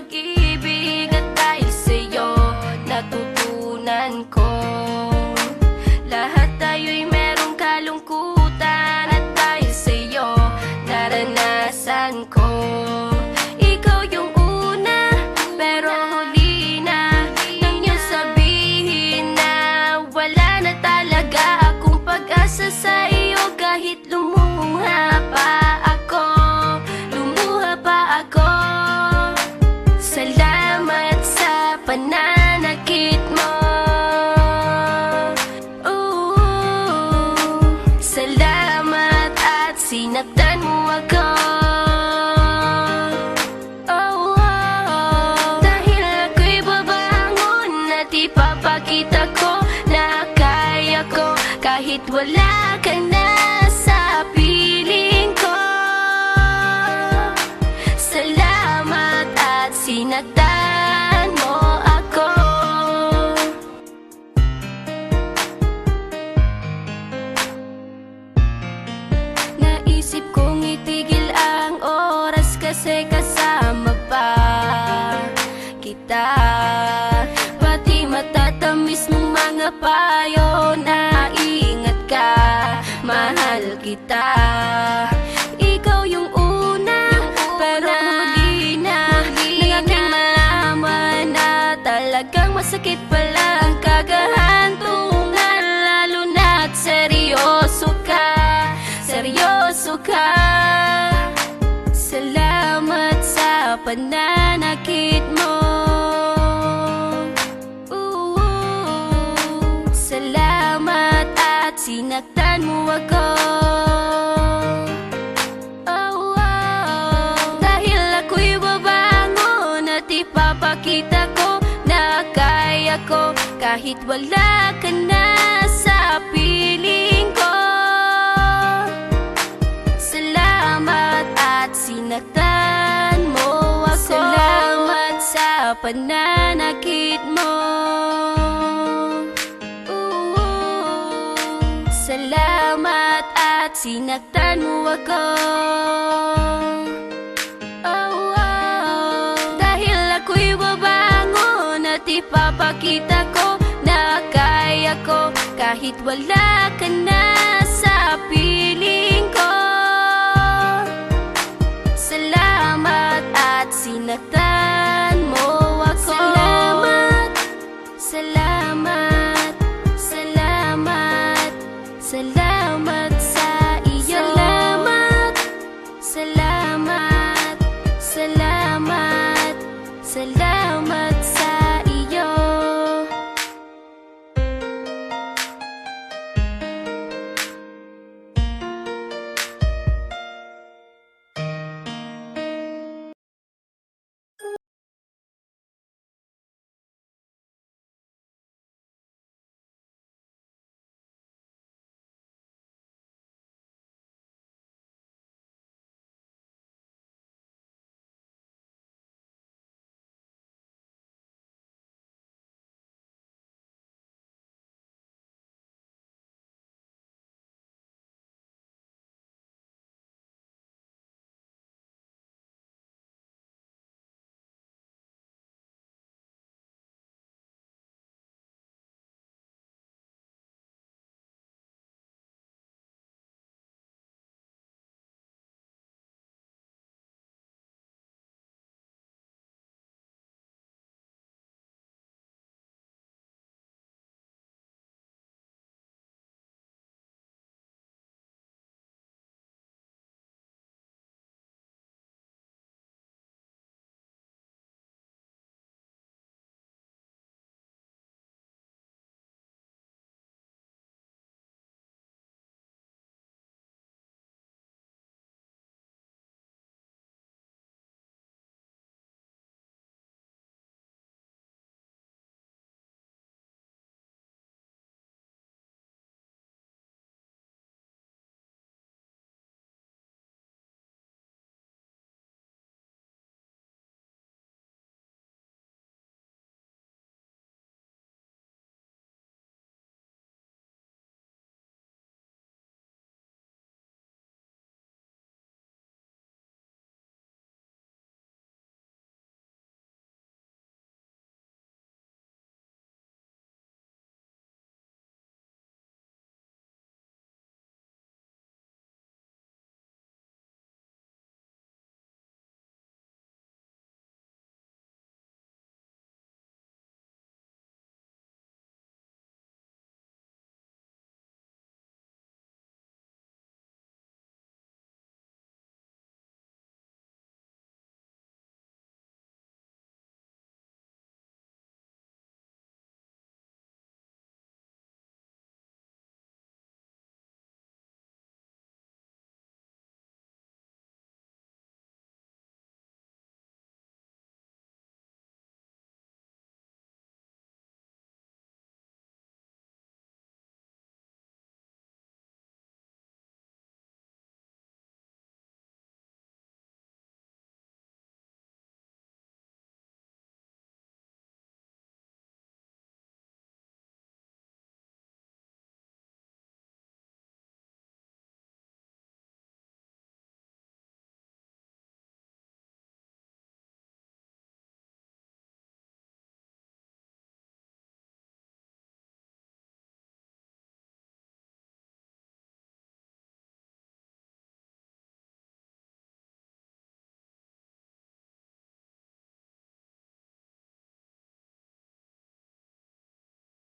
pag-ibig. At dahil sa'yo natutunan ko, lahat tayo'y merong kalungkutan. At dahil sa'yo naranasan ko, ikaw yung una pero huli na. Nang iyong sabihin na wala na talaga akong pag-asa sa iyo, kahit lumuha pa ako, lumuha pa ako. Salamat sa pananakit mo. Salamat at sinaktan mo ako. Dahil ako'y babangon at ipapakita ko na kaya ko, kahit wala ka na sa piling ko. Salamat at sinaktan mo ako. Naisip kong itigil ang oras kasi kasama pa kita. Pati matatamis mong mga payo na ingat ka, mahal kita. Ikaw yung una pero huli na. Nang aking malaman na talagang masakit pala ang kagahantungan, lalo na't seryoso ka, seryoso ka. Salamat sa pananakit mo. Salamat at sinaktan mo ako. Dahil ako'y babangon at ipapakita ko na kaya ko, kahit wala ka na sa piling ko. Salamat at sinaktan mo ako. Salamat sa pananakit mo. Salamat at sinaktan mo ako. Dahil ako'y babangon at ipapakita ko na kaya ko, kahit wala ka na sa piling ko. Salamat at sinaktan mo ako. Salamat, salamat.